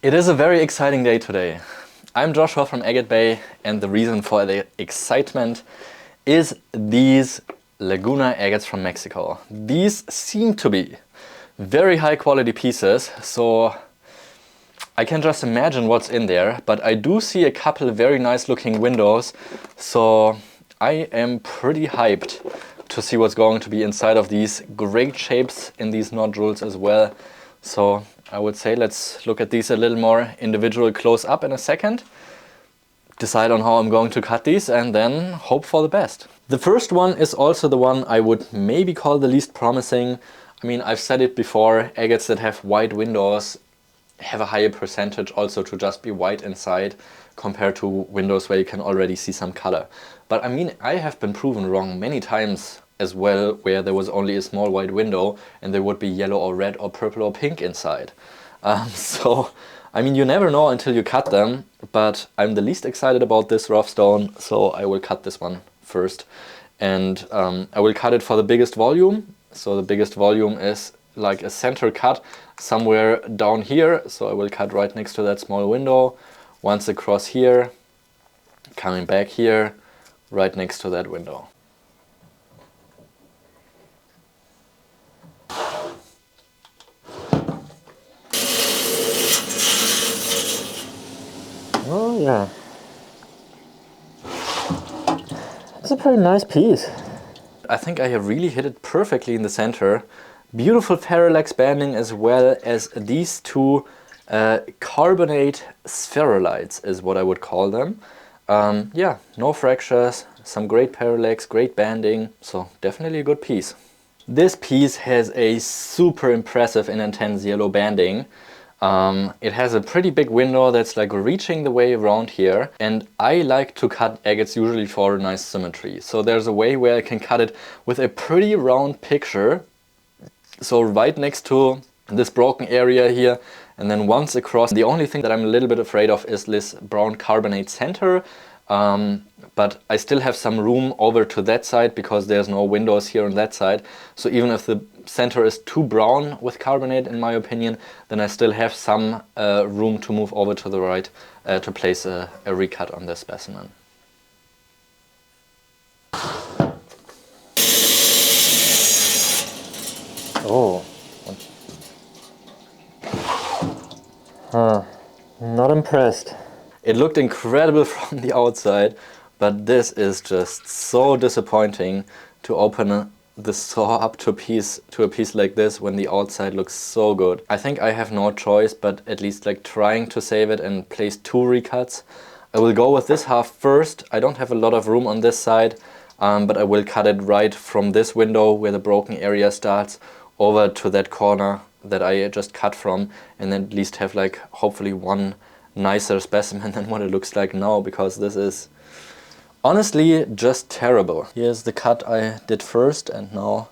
It is a very exciting day today. I'm Joshua from Agatebay, and the reason for the excitement is these Laguna agates from Mexico. These seem to be very high quality pieces, so I can just imagine what's in there, but I do see a couple very nice looking windows, so I am pretty hyped to see what's going to be inside of these great shapes in these nodules as well. So I would say let's look at these a little more individual close up in a second, decide on how I'm going to cut these, and then hope for the best. The first one is also the one I would maybe call the least promising. I mean, I've said it before, agates that have white windows have a higher percentage also to just be white inside compared to windows where you can already see some color. But I mean, I have been proven wrong many times as well, where there was only a small white window and there would be yellow or red or purple or pink inside. So, I mean, you never know until you cut them, but I'm the least excited about this rough stone, so I will cut this one first. And I will cut it for the biggest volume. So the biggest volume is like a center cut somewhere down here. So I will cut right next to that small window, once across here, coming back here, right next to that window. Oh yeah, it's a pretty nice piece. I think I have really hit it perfectly in the center. Beautiful parallax banding as well as these two carbonate spherulites is what I would call them. Yeah, no fractures, some great parallax, great banding, so definitely a good piece. This piece has a super impressive and intense yellow banding. It has a pretty big window that's like reaching the way around here, and I like to cut agates usually for nice symmetry. So there's a way where I can cut it with a pretty round picture, so right next to this broken area here, and then once across. The only thing that I'm a little bit afraid of is this brown carbonate center, but I still have some room over to that side because there's no windows here on that side. So even if the center is too brown with carbonate, in my opinion, then I still have some room to move over to the right to place a recut on this specimen. Oh. Not impressed. It looked incredible from the outside, but this is just so disappointing to open the saw up to a piece like this when the outside looks so good. I think I have no choice but at least like trying to save it and place two recuts. I will go with this half first. I don't have a lot of room on this side, but I will cut it right from this window where the broken area starts over to that corner that I just cut from, and then at least have like hopefully one nicer specimen than what it looks like now, because this is honestly just terrible. Here's the cut I did first, and now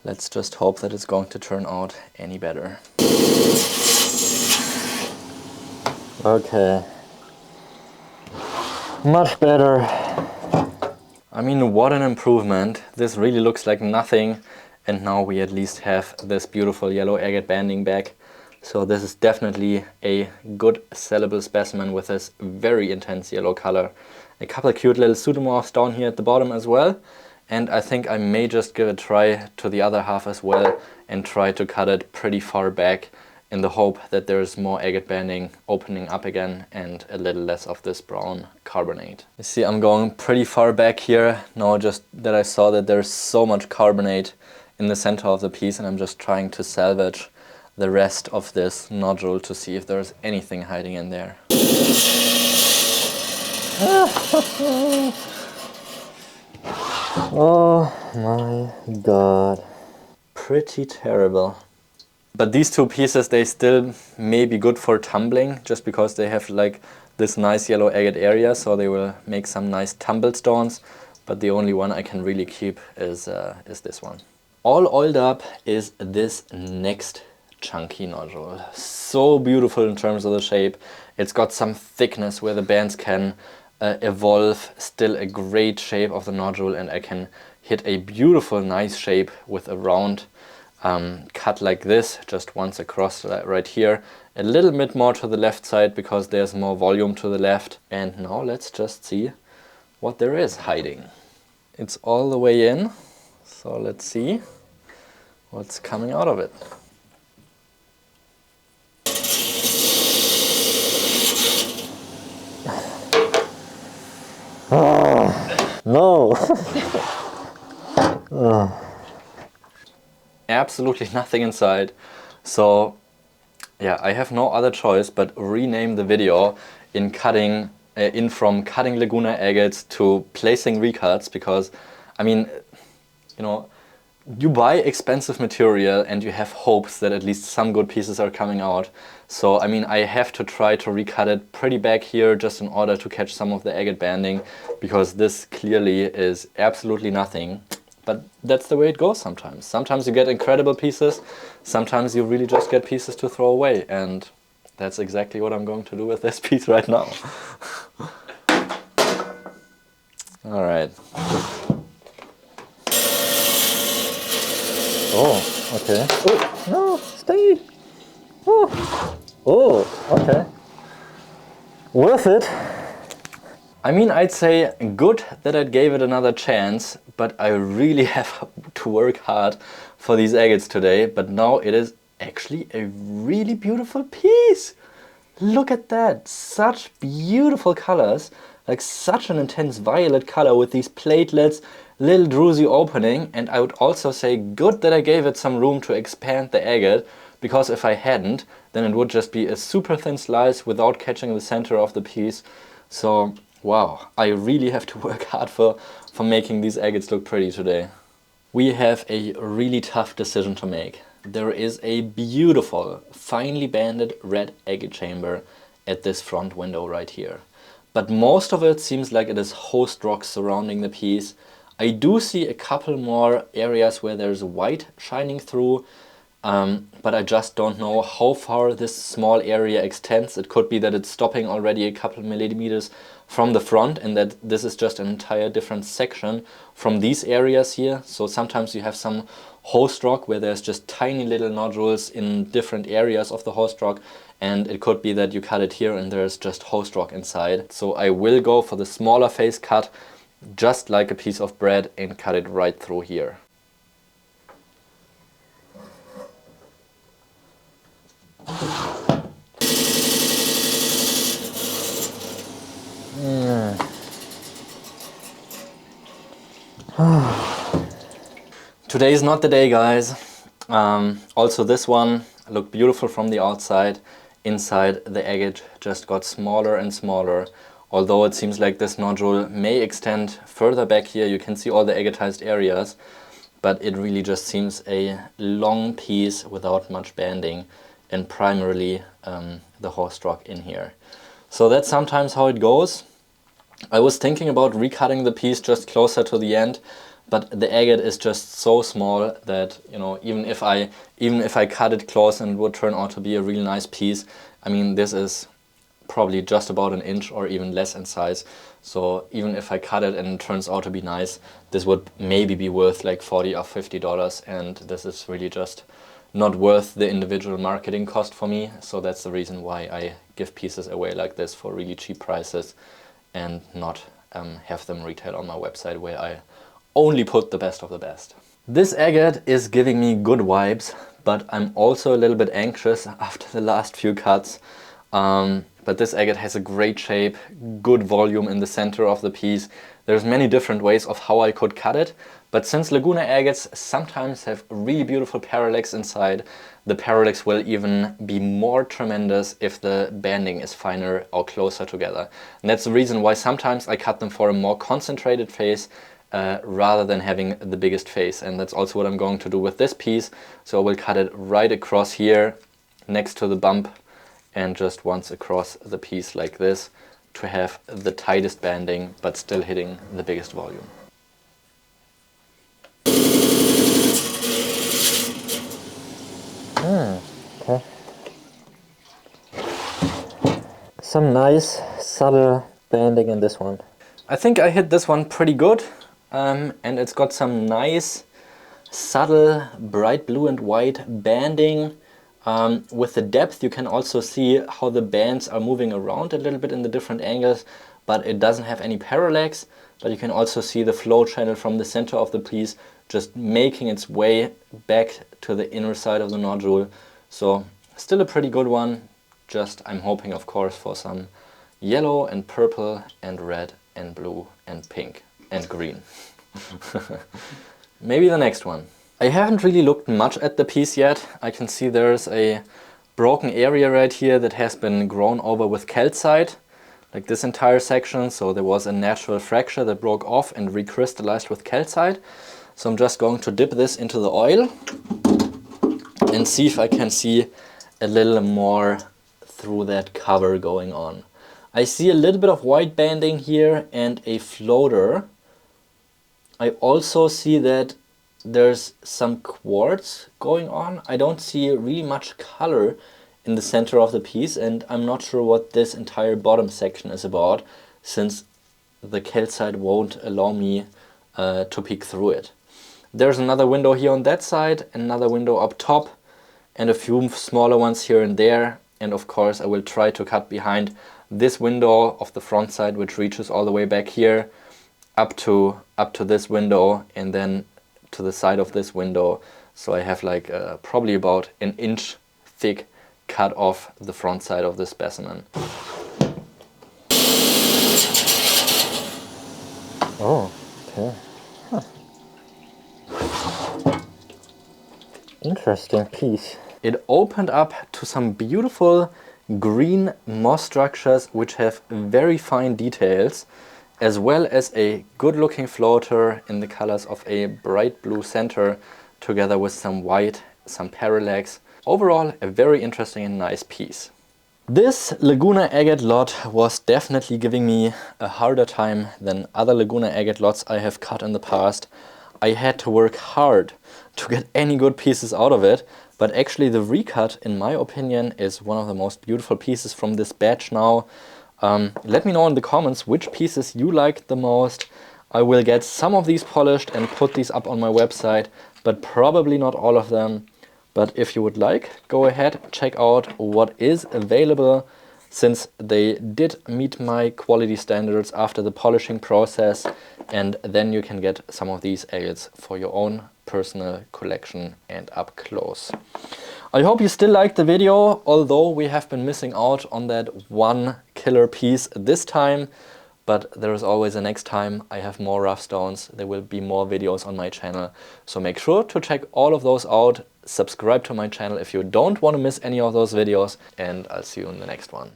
let's just hope that it's going to turn out any better. Okay. Much better. I mean, what an improvement. This really looks like nothing, and now we at least have this beautiful yellow agate banding back. So this is definitely a good sellable specimen with this very intense yellow color. A couple of cute little pseudomorphs down here at the bottom as well. And I think I may just give a try to the other half as well and try to cut it pretty far back in the hope that there's more agate banding opening up again and a little less of this brown carbonate. You see, I'm going pretty far back here now, just that I saw that there's so much carbonate in the center of the piece, and I'm just trying to salvage the rest of this nodule to see if there's anything hiding in there. Oh my god. Pretty terrible. But these two pieces, they still may be good for tumbling, just because they have like this nice yellow agate area, so they will make some nice tumble stones. But the only one I can really keep is this one. All oiled up is this next chunky nodule. So beautiful in terms of the shape. It's got some thickness where the bands can evolve. Still a great shape of the nodule, and I can hit a beautiful nice shape with a round cut like this, just once across right here, a little bit more to the left side because there's more volume to the left. And now let's just see what there is hiding. It's all the way in, so let's see what's coming out of it. No! Absolutely nothing inside. So yeah, I have no other choice but rename the video in cutting from cutting Laguna agates to placing recuts, because I mean, you know, you buy expensive material and you have hopes that at least some good pieces are coming out. So I mean, I have to try to recut it pretty back here just in order to catch some of the agate banding, because this clearly is absolutely nothing. But that's the way it goes sometimes. Sometimes you get incredible pieces, sometimes you really just get pieces to throw away, and that's exactly what I'm going to do with this piece right now. All right. Oh, okay. Oh, no, stay! Oh, okay. Worth it. I mean, I'd say good that I gave it another chance, but I really have to work hard for these agates today. But now it is actually a really beautiful piece. Look at that, such beautiful colors, like such an intense violet color with these platelets, little druzy opening. And I would also say good that I gave it some room to expand the agate, because if I hadn't, then it would just be a super thin slice without catching the center of the piece. So wow, I really have to work hard for making these agates look pretty today. We have a really tough decision to make. There is a beautiful, finely banded red agate chamber at this front window right here. But most of it seems like it is host rock surrounding the piece. I do see a couple more areas where there's white shining through, but I just don't know how far this small area extends. It could be that it's stopping already a couple millimeters from the front and that this is just an entire different section from these areas here. So sometimes you have some host rock where there's just tiny little nodules in different areas of the host rock, and it could be that you cut it here and there's just host rock inside. So I will go for the smaller face cut, just like a piece of bread, and cut it right through here. Today is not the day, guys. Also this one looked beautiful from the outside. Inside, the agate just got smaller and smaller. Although it seems like this nodule may extend further back here, you can see all the agatized areas, but it really just seems a long piece without much banding, and primarily the host rock in here. So that's sometimes how it goes. I was thinking about recutting the piece just closer to the end, but the agate is just so small that, you know, even if I cut it close and it would turn out to be a really nice piece, I mean, this is probably just about an inch or even less in size. So even if I cut it and it turns out to be nice, this would maybe be worth like $40 or $50, and this is really just not worth the individual marketing cost for me. So that's the reason why I give pieces away like this for really cheap prices and not have them retail on my website, where I only put the best of the best. This agate is giving me good vibes, but I'm also a little bit anxious after the last few cuts. But this agate has a great shape, good volume in the center of the piece. There's many different ways of how I could cut it, but since Laguna agates sometimes have really beautiful parallax inside, the parallax will even be more tremendous if the banding is finer or closer together. And that's the reason why sometimes I cut them for a more concentrated face rather than having the biggest face. And that's also what I'm going to do with this piece. So I will cut it right across here next to the bump, and just once across the piece like this to have the tightest banding but still hitting the biggest volume. Okay. Some nice subtle banding in this one. I think I hit this one pretty good, and it's got some nice subtle bright blue and white banding. With the depth you can also see how the bands are moving around a little bit in the different angles, but it doesn't have any parallax. But you can also see the flow channel from the center of the piece just making its way back to the inner side of the nodule. So still a pretty good one, just I'm hoping of course for some yellow and purple and red and blue and pink and green. Maybe the next one. I haven't really looked much at the piece yet. I can see there's a broken area right here that has been grown over with calcite, like this entire section. So there was a natural fracture that broke off and recrystallized with calcite. So I'm just going to dip this into the oil and see if I can see a little more through that cover going on. I see a little bit of white banding here and a floater. I also see that there's some quartz going on. I don't see really much color in the center of the piece, and I'm not sure what this entire bottom section is about, since the calcite won't allow me to peek through it. There's another window here on that side, another window up top, and a few smaller ones here and there. And of course I will try to cut behind this window of the front side, which reaches all the way back here up to this window, and then to the side of this window. So I have like probably about an inch thick cut off the front side of this specimen. Oh, okay. Huh. Interesting piece. It opened up to some beautiful green moss structures which have very fine details, as well as a good looking floater in the colors of a bright blue center together with some white, some parallax. Overall a very interesting and nice piece. This Laguna agate lot was definitely giving me a harder time than other Laguna agate lots I have cut in the past. I had to work hard to get any good pieces out of it, but actually the recut, in my opinion, is one of the most beautiful pieces from this batch now. Let me know in the comments which pieces you liked the most. I will get some of these polished and put these up on my website, but probably not all of them. But if you would like, go ahead, check out what is available, since they did meet my quality standards after the polishing process, and then you can get some of these agates for your own personal collection and up close. I hope you still liked the video, although we have been missing out on that one killer piece this time, but there is always a next time. I have more rough stones, there will be more videos on my channel, so make sure to check all of those out, subscribe to my channel if you don't want to miss any of those videos, and I'll see you in the next one.